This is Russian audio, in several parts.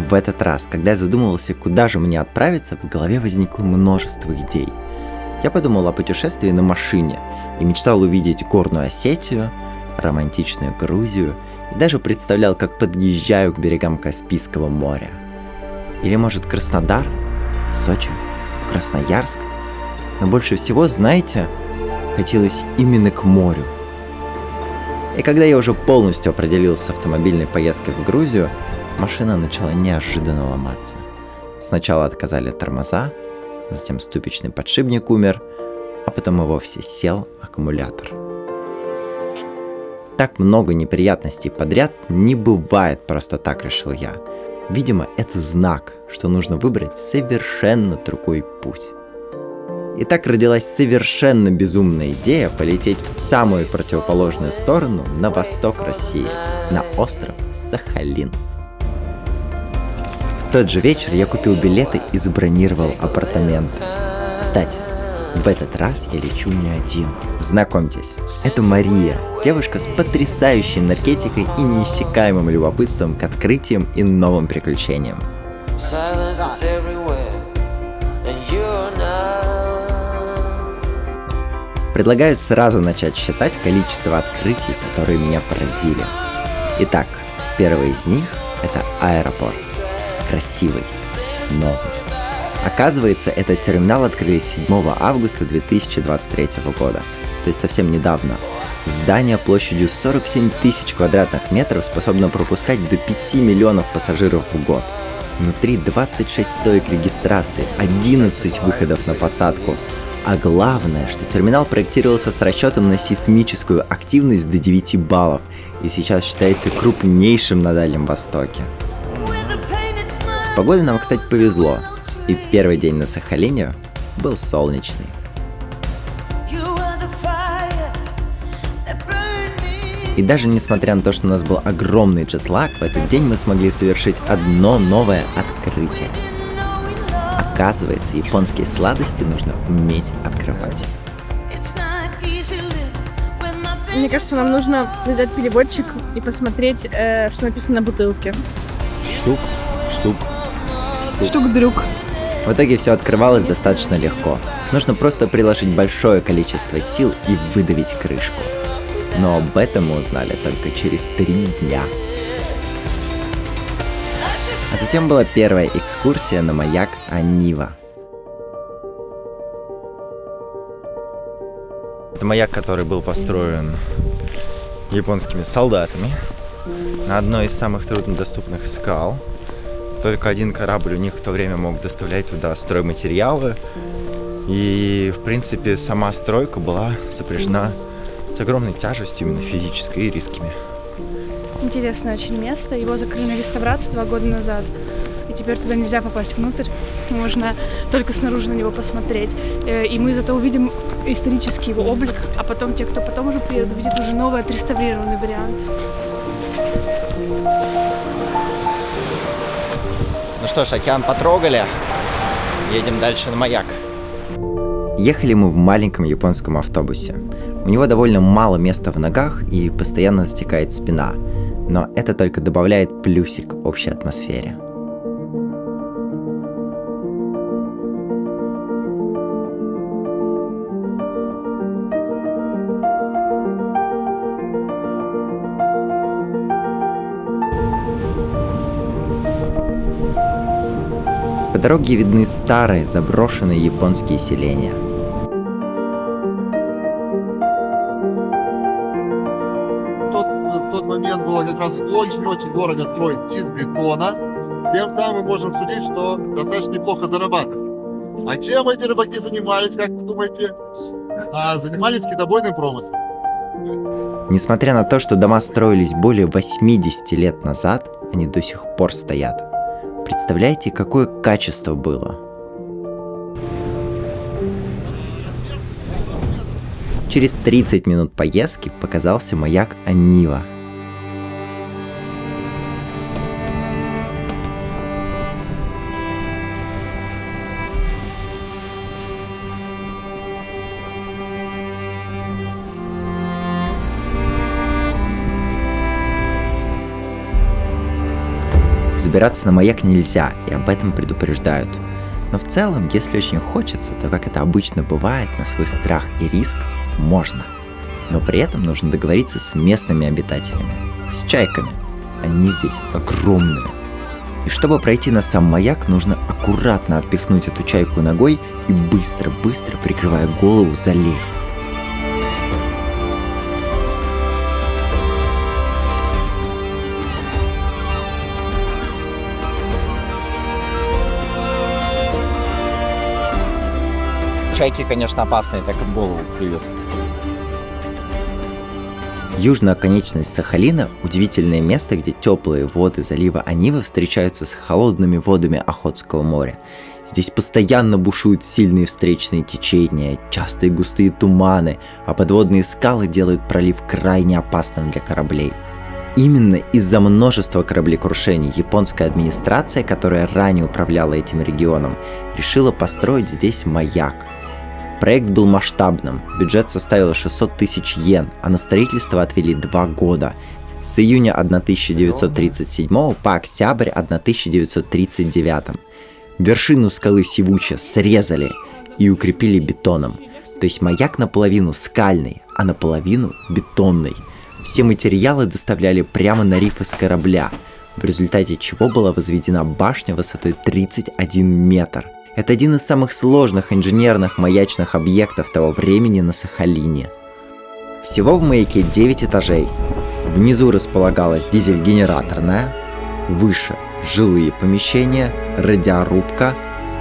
В этот раз, когда я задумывался, куда же мне отправиться, в голове возникло множество идей. Я подумал о путешествии на машине и мечтал увидеть горную Осетию, романтичную Грузию и даже представлял, как подъезжаю к берегам Каспийского моря. Или, может, Краснодар, Сочи, Красноярск. Но больше всего, знаете, хотелось именно к морю. И когда я уже полностью определился с автомобильной поездкой в Грузию, машина начала неожиданно ломаться. Сначала отказали тормоза, затем ступичный подшипник умер, а потом и вовсе сел аккумулятор. Так много неприятностей подряд не бывает просто так, решил я. Видимо, это знак, что нужно выбрать совершенно другой путь. И так родилась совершенно безумная идея полететь в самую противоположную сторону, на восток России, на остров Сахалин. В тот же вечер я купил билеты и забронировал апартаменты. Кстати, в этот раз я лечу не один. Знакомьтесь, это Мария, девушка с потрясающей энергетикой и неиссякаемым любопытством к открытиям и новым приключениям. Предлагаю сразу начать считать количество открытий, которые меня поразили. Итак, первый из них – это аэропорт. Красивый, новый. Оказывается, этот терминал открыли 7 августа 2023 года, то есть совсем недавно. Здание площадью 47 тысяч квадратных метров способно пропускать до 5 миллионов пассажиров в год. Внутри 26 стоек регистрации, 11 выходов на посадку. А главное, что терминал проектировался с расчетом на сейсмическую активность до 9 баллов и сейчас считается крупнейшим на Дальнем Востоке. С погодой нам, кстати, повезло, и первый день на Сахалине был солнечный. И даже несмотря на то, что у нас был огромный джетлаг, в этот день мы смогли совершить одно новое открытие. Оказывается, японские сладости нужно уметь открывать. Мне кажется, нам нужно взять переводчик и посмотреть, что написано на бутылке. Штук-дрюк. В итоге все открывалось достаточно легко. Нужно просто приложить большое количество сил и выдавить крышку. Но об этом мы узнали только через 3 дня. А затем была первая экскурсия на маяк Анива. Это маяк, который был построен японскими солдатами на одной из самых труднодоступных скал. Только один корабль у них в то время мог доставлять туда стройматериалы. И, в принципе, сама стройка была сопряжена с огромной тяжестью, именно физической, и рисками. Интересное очень место. Его закрыли на реставрацию 2 года назад. И теперь туда нельзя попасть внутрь. Можно только снаружи на него посмотреть. И мы зато увидим исторический его облик. А потом те, кто потом уже приедет, увидят уже новый отреставрированный вариант. Ну что ж, океан потрогали. Едем дальше на маяк. Ехали мы в маленьком японском автобусе. У него довольно мало места в ногах и постоянно затекает спина. Но это только добавляет плюсик общей атмосфере. По дороге видны старые, заброшенные японские селения. В тот момент было как раз очень-очень дорого строить из бетона. Тем самым мы можем судить, что достаточно неплохо зарабатывать. А чем эти рыбаки занимались, как вы думаете? Занимались китобойным промыслом. Несмотря на то, что дома строились более 80 лет назад, они до сих пор стоят. Представляете, какое качество было? Через 30 минут поездки показался маяк Анива. С Забираться на маяк нельзя, и об этом предупреждают. Но в целом, если очень хочется, то, как это обычно бывает, на свой страх и риск можно. Но при этом нужно договориться с местными обитателями, с чайками. Они здесь огромные. И чтобы пройти на сам маяк, нужно аккуратно отпихнуть эту чайку ногой и быстро-быстро, прикрывая голову, залезть. Чайки, конечно, опасные, так и в голову клюют. Южная оконечность Сахалина – удивительное место, где теплые воды залива Анивы встречаются с холодными водами Охотского моря. Здесь постоянно бушуют сильные встречные течения, частые густые туманы, а подводные скалы делают пролив крайне опасным для кораблей. Именно из-за множества кораблекрушений японская администрация, которая ранее управляла этим регионом, решила построить здесь маяк. Проект был масштабным, бюджет составил 600 тысяч йен, а на строительство отвели 2 года, с июня 1937 по октябрь 1939. Вершину скалы Сивуча срезали и укрепили бетоном, то есть маяк наполовину скальный, а наполовину бетонный. Все материалы доставляли прямо на риф из корабля, в результате чего была возведена башня высотой 31 метр. Это один из самых сложных инженерных маячных объектов того времени на Сахалине. Всего в маяке 9 этажей. Внизу располагалась дизель-генераторная, выше жилые помещения, радиорубка,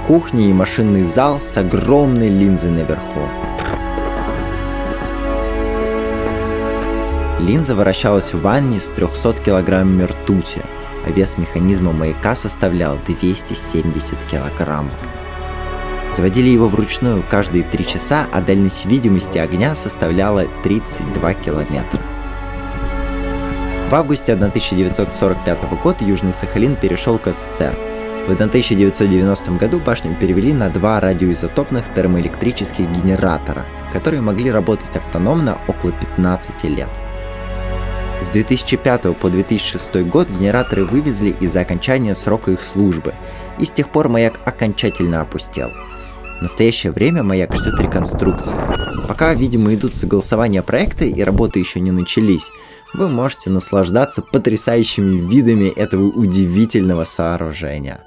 кухня и машинный зал с огромной линзой наверху. Линза вращалась в ванне с 300 килограммами ртути, а вес механизма маяка составлял 270 килограммов. Заводили его вручную каждые 3 часа, а дальность видимости огня составляла 32 километра. В августе 1945 года Южный Сахалин перешел к СССР. В 1990 году башню перевели на 2 радиоизотопных термоэлектрических генератора, которые могли работать автономно около 15 лет. С 2005 по 2006 год генераторы вывезли из-за окончания срока их службы, и с тех пор маяк окончательно опустел. В настоящее время маяк ждет реконструкции. Пока, видимо, идут согласования проекта и работы еще не начались, вы можете наслаждаться потрясающими видами этого удивительного сооружения.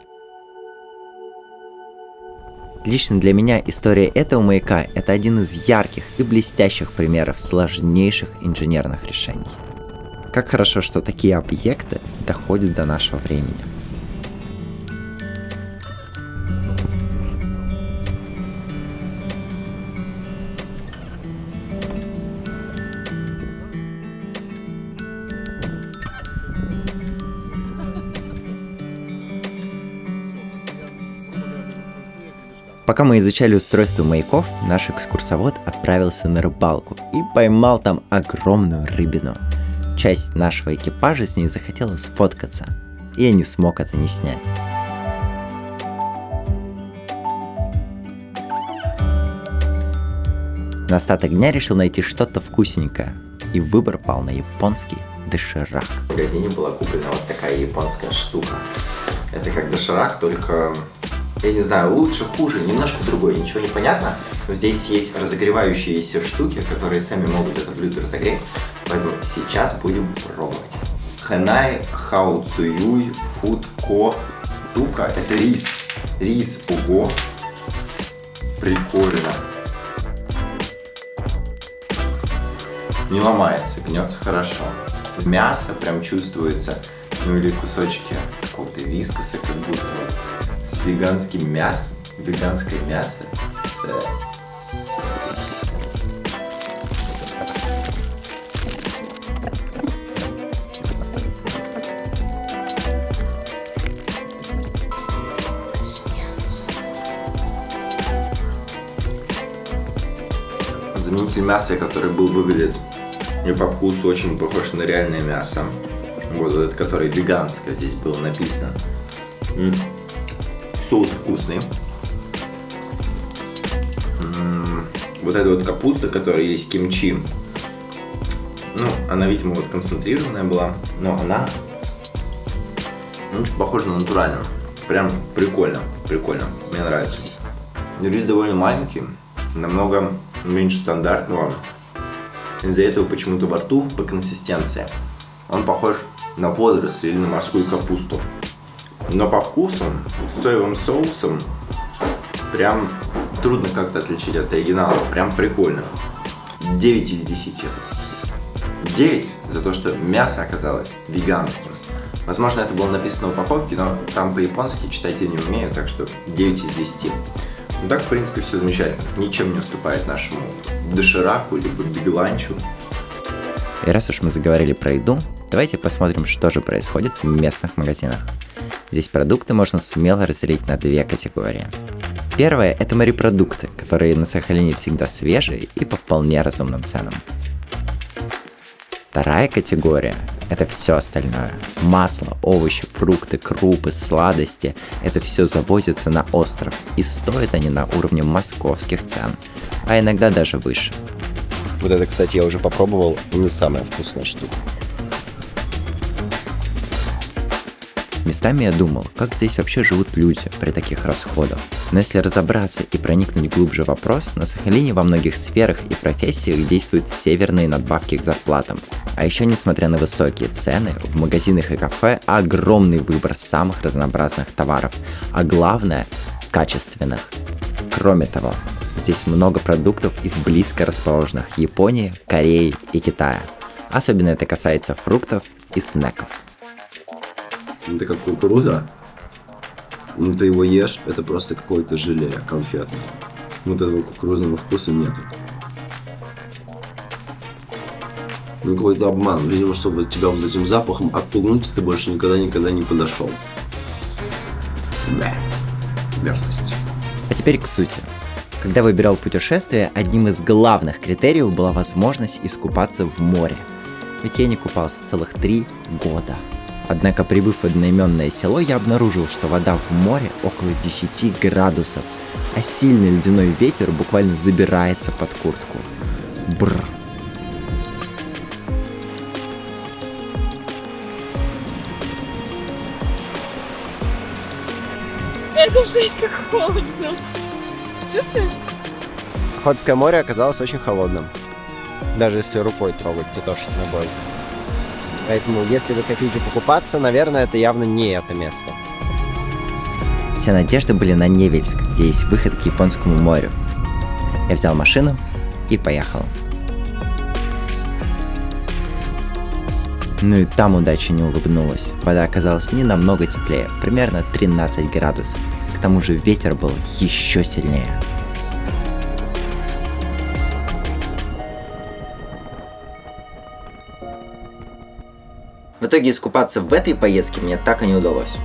Лично для меня история этого маяка – это один из ярких и блестящих примеров сложнейших инженерных решений. Как хорошо, что такие объекты доходят до нашего времени. Пока мы изучали устройство маяков, наш экскурсовод отправился на рыбалку и поймал там огромную рыбину. Часть нашего экипажа с ней захотела сфоткаться, и я не смог это не снять. На остаток дня решил найти что-то вкусненькое, и выбор пал на японский доширак. В магазине была куплена вот такая японская штука. Это как доширак, только, я не знаю, лучше, хуже, немножко другой, ничего не понятно. Но здесь есть разогревающиеся штуки, которые сами могут это блюдо разогреть. Поэтому сейчас будем пробовать. Хэнай Хао Цуюй Фуд Ко Тука. Это рис. Рис, ого. Прикольно. Не ломается, гнется хорошо. Мясо прям чувствуется. Ну или кусочки какого-то вискоса, как будто вот с веганским мясом. Веганское мясо. Да. Заменитель мяса, который выглядит и по вкусу очень похож на реальное мясо. Вот этот, который веганское, здесь было написано. Соус вкусный. Вот эта вот капуста, которая есть кимчи. Ну, она, видимо, вот концентрированная была, но она Очень похоже на натуральную. Прям прикольно, прикольно. Мне нравится. Рис довольно маленький, намного меньше стандартного. Из-за этого почему-то во рту по консистенции он похож на водоросли или на морскую капусту. Но по вкусу, с соевым соусом, прям трудно как-то отличить от оригинала. Прям прикольно. 9 из 10. 9 за то, что мясо оказалось веганским. Возможно, это было написано на упаковке, но там по-японски читать я не умею, так что 9 из 10. Ну так, в принципе, все замечательно. Ничем не уступает нашему дошираку, либо бигланчу. И раз уж мы заговорили про еду, давайте посмотрим, что же происходит в местных магазинах. Здесь продукты можно смело разделить на две категории. Первая – это морепродукты, которые на Сахалине всегда свежие и по вполне разумным ценам. Вторая категория – это все остальное. Масло, овощи, фрукты, крупы, сладости – это все завозится на остров, и стоят они на уровне московских цен, а иногда даже выше. Вот это, кстати, я уже попробовал, не самая вкусная штука. Местами я думал, как здесь вообще живут люди при таких расходах. Но если разобраться и проникнуть глубже в вопрос, на Сахалине во многих сферах и профессиях действуют северные надбавки к зарплатам. А еще, несмотря на высокие цены, в магазинах и кафе огромный выбор самых разнообразных товаров, а главное – качественных. Кроме того, здесь много продуктов из близко расположенных Японии, Кореи и Китая. Особенно это касается фруктов и снеков. Это как кукуруза. Ну, ты его ешь, это просто какое-то желе конфетное. Вот этого кукурузного вкуса нету. Ну, какой-то обман. Видимо, чтобы тебя вот этим запахом отпугнуть, ты больше никогда не подошел. Да. Мерзость. А теперь к сути. Когда выбирал путешествие, одним из главных критериев была возможность искупаться в море. Ведь я не купался целых 3 года. Однако, прибыв в одноименное село, я обнаружил, что вода в море около 10 градусов, а сильный ледяной ветер буквально забирается под куртку. Бррр. Это жесть, как холодно. Чувствуешь? Охотское море оказалось очень холодным. Даже если рукой трогать, не то что ногой. Поэтому, если вы хотите покупаться, наверное, это явно не это место. Все надежды были на Невельск, где есть выход к Японскому морю. Я взял машину и поехал. Ну и там удача не улыбнулась. Вода оказалась не намного теплее, примерно 13 градусов. К тому же ветер был еще сильнее. В итоге искупаться в этой поездке мне так и не удалось.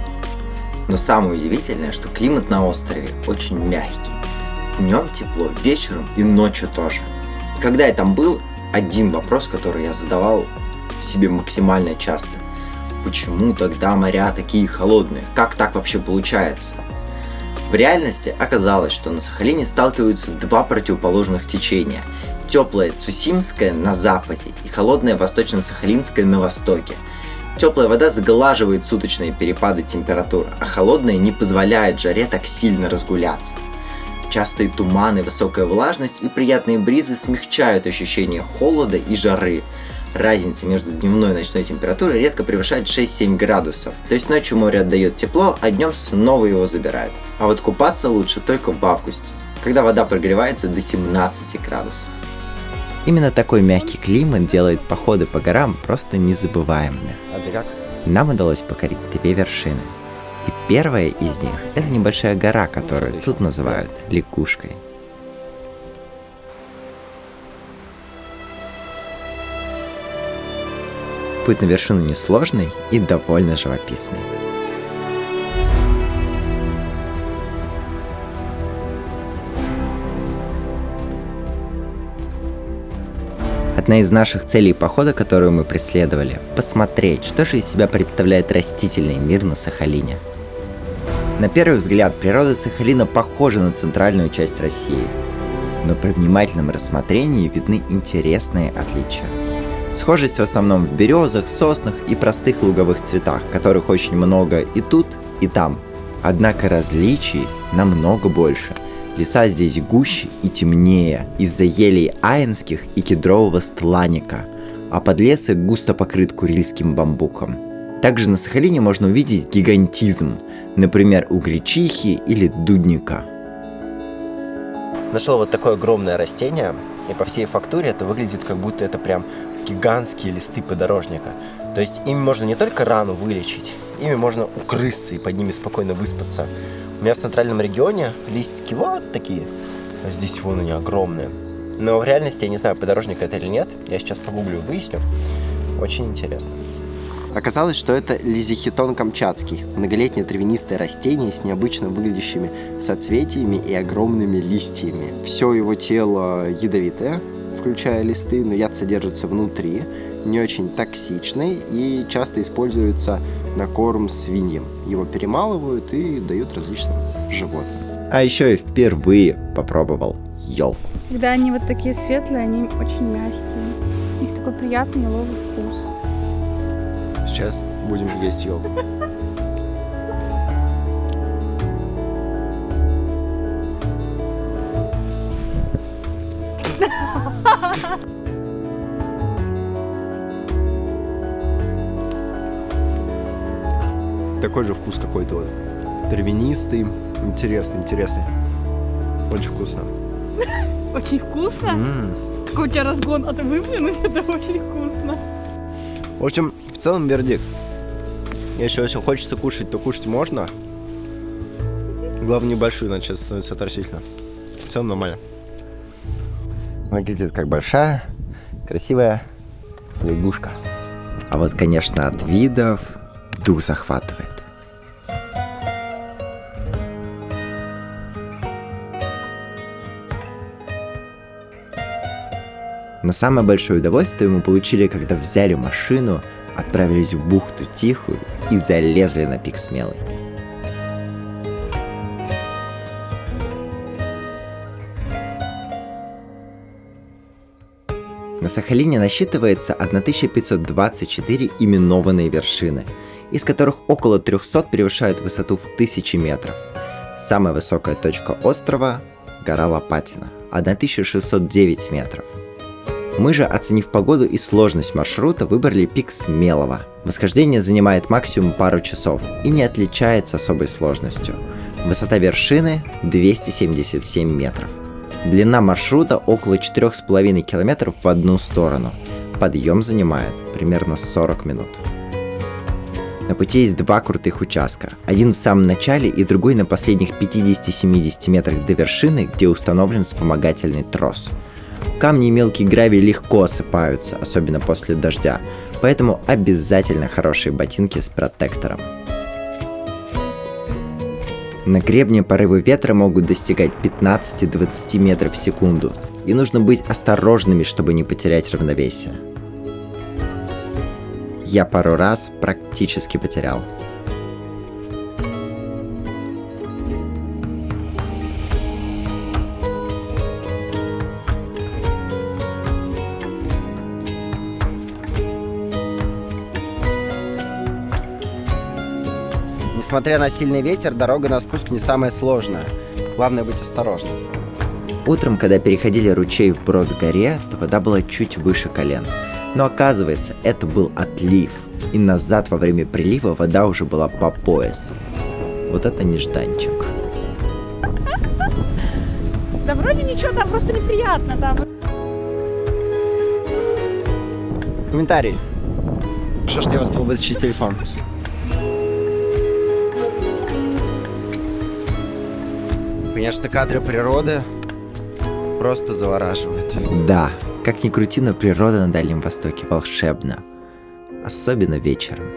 Но самое удивительное, что климат на острове очень мягкий. Днем тепло, вечером и ночью тоже. И когда я там был, один вопрос, который я задавал себе максимально часто. Почему тогда моря такие холодные? Как так вообще получается? В реальности оказалось, что на Сахалине сталкиваются два противоположных течения. Теплое Цусимское на западе и холодное Восточно-Сахалинское на востоке. Теплая вода сглаживает суточные перепады температур, а холодная не позволяет жаре так сильно разгуляться. Частые туманы, высокая влажность и приятные бризы смягчают ощущение холода и жары. Разница между дневной и ночной температурой редко превышает 6-7 градусов. То есть ночью море отдает тепло, а днем снова его забирает. А вот купаться лучше только в августе, когда вода прогревается до 17 градусов. Именно такой мягкий климат делает походы по горам просто незабываемыми. А ты как? Нам удалось покорить 2 вершины. И первая из них – это небольшая гора, которую тут называют Лягушкой. Путь на вершину несложный и довольно живописный. Одна из наших целей похода, которую мы преследовали – посмотреть, что же из себя представляет растительный мир на Сахалине. На первый взгляд, природа Сахалина похожа на центральную часть России, но при внимательном рассмотрении видны интересные отличия. Схожесть в основном в березах, соснах и простых луговых цветах, которых очень много и тут, и там. Однако различий намного больше. Леса здесь гуще и темнее из-за елей аинских и кедрового стланника, а подлесок густо покрыт курильским бамбуком. Также на Сахалине можно увидеть гигантизм, например, у гречихи или дудника. Нашел вот такое огромное растение, и по всей фактуре это выглядит, как будто это прям гигантские листы подорожника. То есть ими можно не только рану вылечить, ими можно укрыться и под ними спокойно выспаться. У меня в центральном регионе листики вот такие, а здесь вон они огромные. Но в реальности я не знаю, подорожник это или нет. Я сейчас погуглю, выясню. Очень интересно. Оказалось, что это лизихитон камчатский, многолетнее травянистое растение с необычно выглядящими соцветиями и огромными листьями. Все его тело ядовитое, включая листы, но яд содержится внутри, не очень токсичный и часто используется на корм свиньям. Его перемалывают и дают различным животным. А еще и впервые попробовал елку. Когда они вот такие светлые, они очень мягкие. У них такой приятный еловый вкус. Сейчас будем есть елку. Такой же вкус какой-то вот. Травянистый. Интересный. Очень вкусно. Очень вкусно? Такой у тебя разгон, а ты выплюнуть, это очень вкусно. В общем, в целом вердикт. Если хочется кушать, то кушать можно. Главное, небольшую, иначе становится отвратительно. В целом нормально. Выглядит как большая, красивая лягушка. А вот, конечно, от видов дух захватывает. Но самое большое удовольствие мы получили, когда взяли машину, отправились в бухту Тихую и залезли на пик Смелый. На Сахалине насчитывается 1524 именованные вершины, из которых около 300 превышают высоту в 1000 метров. Самая высокая точка острова – гора Лопатина, 1609 метров. Мы же, оценив погоду и сложность маршрута, выбрали пик Смелого. Восхождение занимает максимум пару часов и не отличается особой сложностью. Высота вершины – 277 метров. Длина маршрута около 4,5 километров в одну сторону. Подъем занимает примерно 40 минут. На пути есть два крутых участка. Один в самом начале и другой на последних 50-70 метрах до вершины, где установлен вспомогательный трос. Камни и мелкий гравий легко осыпаются, особенно после дождя, поэтому обязательно хорошие ботинки с протектором. На гребне порывы ветра могут достигать 15-20 метров в секунду, и нужно быть осторожными, чтобы не потерять равновесие. Я пару раз практически потерял. Несмотря на сильный ветер, дорога на спуск не самая сложная. Главное быть осторожным. Утром, когда переходили ручей в Брод-горе, то вода была чуть выше колен. Но оказывается, это был отлив, и назад во время прилива вода уже была по пояс. Вот это нежданчик. Да вроде ничего, там просто неприятно там. Комментарий. Что ж я успел вытащить телефон? Конечно, кадры природы просто завораживают. Да, как ни крути, но природа на Дальнем Востоке волшебна. Особенно вечером.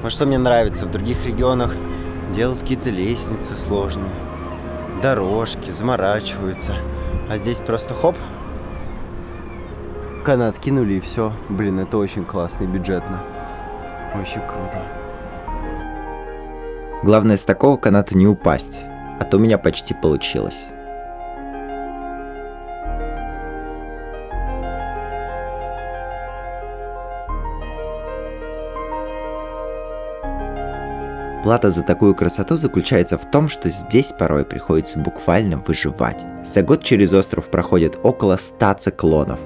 Вот что мне нравится, в других регионах делают какие-то лестницы сложные, дорожки, заморачиваются. А здесь просто хоп, канат кинули и все. Блин, это очень классно и бюджетно. Очень круто. Главное с такого каната не упасть, а то у меня почти получилось. Плата за такую красоту заключается в том, что здесь порой приходится буквально выживать. За год через остров проходит около 100 циклонов,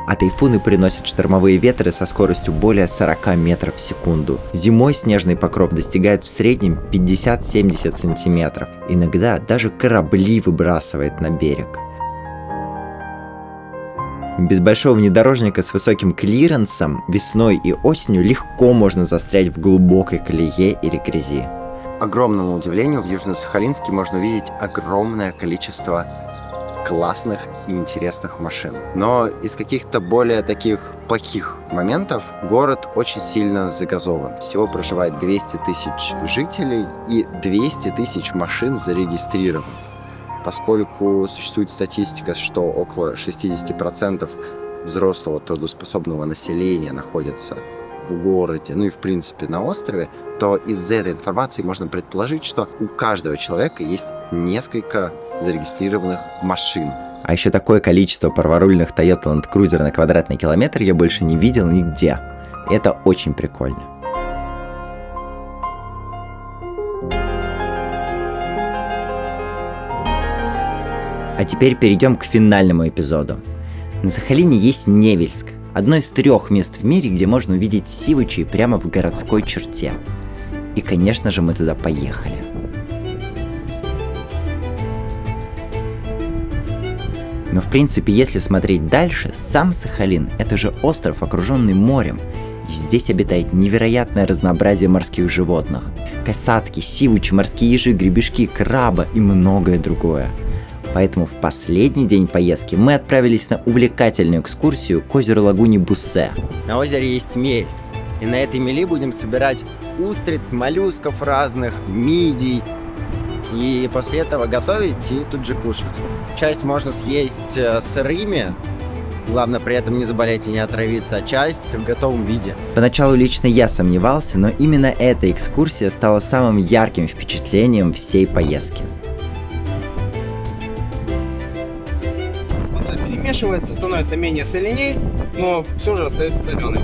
а тайфуны приносят штормовые ветры со скоростью более 40 метров в секунду. Зимой снежный покров достигает в среднем 50-70 сантиметров. Иногда даже корабли выбрасывает на берег. Без большого внедорожника с высоким клиренсом весной и осенью легко можно застрять в глубокой колее или грязи. Огромному удивлению, в Южно-Сахалинске можно увидеть огромное количество классных и интересных машин. Но из каких-то более таких плохих моментов город очень сильно загазован. Всего проживает 200 тысяч жителей и 200 тысяч машин зарегистрировано. Поскольку существует статистика, что около 60% взрослого трудоспособного населения находится в городе, ну и в принципе на острове, то из этой информации можно предположить, что у каждого человека есть несколько зарегистрированных машин. А еще такое количество праворульных Toyota Land Cruiser на квадратный километр я больше не видел нигде. Это очень прикольно. А теперь перейдем к финальному эпизоду. На Сахалине есть Невельск, одно из 3 мест в мире, где можно увидеть Сивычей прямо в городской черте. И, конечно же, мы туда поехали. Но, в принципе, если смотреть дальше, сам Сахалин – это же остров, окруженный морем. И здесь обитает невероятное разнообразие морских животных. Касатки, сивучи, морские ежи, гребешки, крабы и многое другое. Поэтому в последний день поездки мы отправились на увлекательную экскурсию к озеру Лагуне Буссе. На озере есть мель, и на этой мели будем собирать устриц, моллюсков разных, мидий. И после этого готовить и тут же кушать. Часть можно съесть сырыми, главное при этом не заболеть и не отравиться, а часть в готовом виде. Поначалу лично я сомневался, но именно эта экскурсия стала самым ярким впечатлением всей поездки. Перемешивается, становится менее соленей, но все же остается соленой.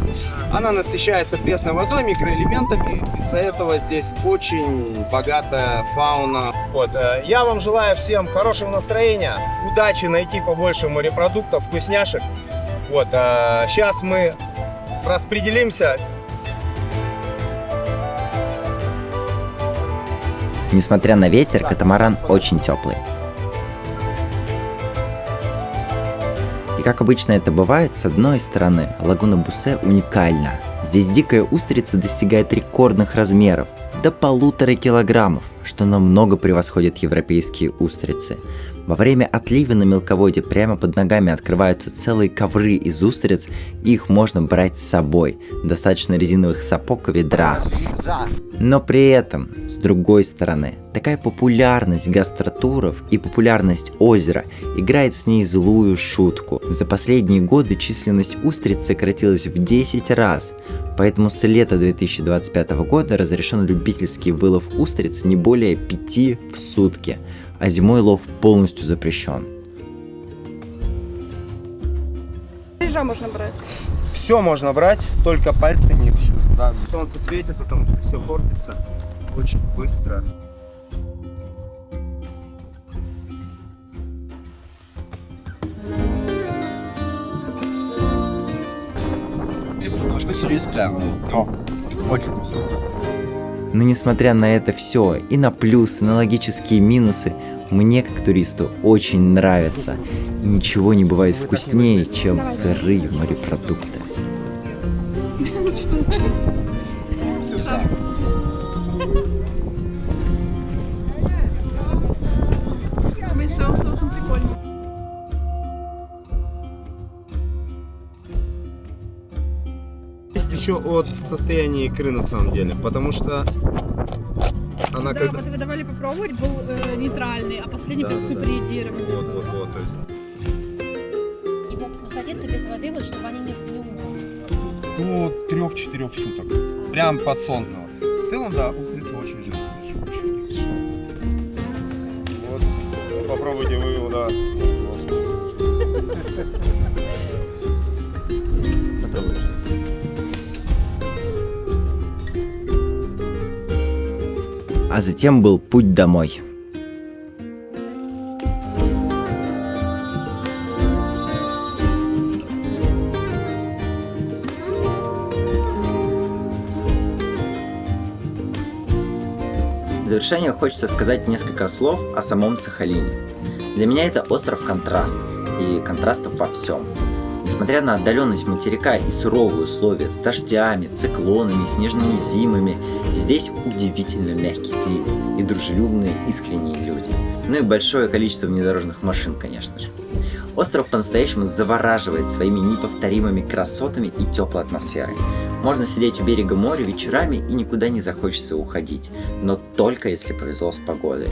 Она насыщается пресной водой, микроэлементами. Из-за этого здесь очень богатая фауна. Вот, я вам желаю всем хорошего настроения, удачи найти побольше морепродуктов, вкусняшек. Вот, сейчас мы распределимся. Несмотря на ветер, катамаран очень теплый. И как обычно это бывает, с одной стороны, лагуна Буссе уникальна. Здесь дикая устрица достигает рекордных размеров, до 1,5 килограммов, что намного превосходит европейские устрицы. Во время отлива на мелководье прямо под ногами открываются целые ковры из устриц, и их можно брать с собой. Достаточно резиновых сапог и ведра. Но при этом, с другой стороны, такая популярность гастротуров и популярность озера играет с ней злую шутку. За последние годы численность устриц сократилась в 10 раз, поэтому с лета 2025 года разрешен любительский вылов устриц не более 5 в сутки, а зимой лов полностью запрещен. Лежа можно брать. Все можно брать, только пальцы не всю. Да, солнце светит, потому что все портится очень быстро. Немножко сирийская, но очень вкусно. Но несмотря на это все, и на плюсы, и на логические минусы, мне как туристу очень нравится. И ничего не бывает вкуснее, чем сырые морепродукты. Соусом прикольно. еще от состояния икры на самом деле, потому что она Да, когда... вот вы давали попробовать, был нейтральный, а последний Да, прям да. супередированный. Вот, то есть И могут находиться без воды, вот, чтобы они не умерли. до 3-4 суток. Прям под солнцем. В целом, да, устрицы очень жирные. Вот, попробуйте вы его, да. А затем был путь домой. В завершение хочется сказать несколько слов о самом Сахалине. Для меня это остров контрастов, и контрастов во всем. Несмотря на отдаленность материка и суровые условия с дождями, циклонами, снежными зимами, здесь удивительно мягкий климат и дружелюбные, искренние люди. Ну и большое количество внедорожных машин, конечно же. Остров по-настоящему завораживает своими неповторимыми красотами и теплой атмосферой. Можно сидеть у берега моря вечерами и никуда не захочется уходить, но только если повезло с погодой.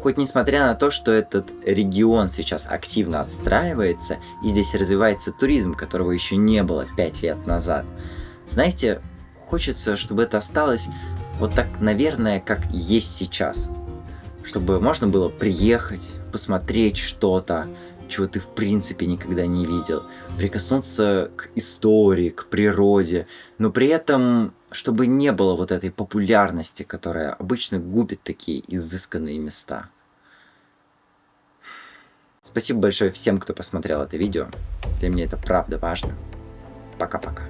Хоть несмотря на то, что этот регион сейчас активно отстраивается и здесь развивается туризм, которого еще не было 5 лет назад, знаете, хочется, чтобы это осталось вот так, наверное, как есть сейчас. Чтобы можно было приехать, посмотреть что-то, чего ты в принципе никогда не видел, прикоснуться к истории, к природе, но при этом, чтобы не было вот этой популярности, которая обычно губит такие изысканные места. Спасибо большое всем, кто посмотрел это видео. Для меня это правда важно. Пока-пока.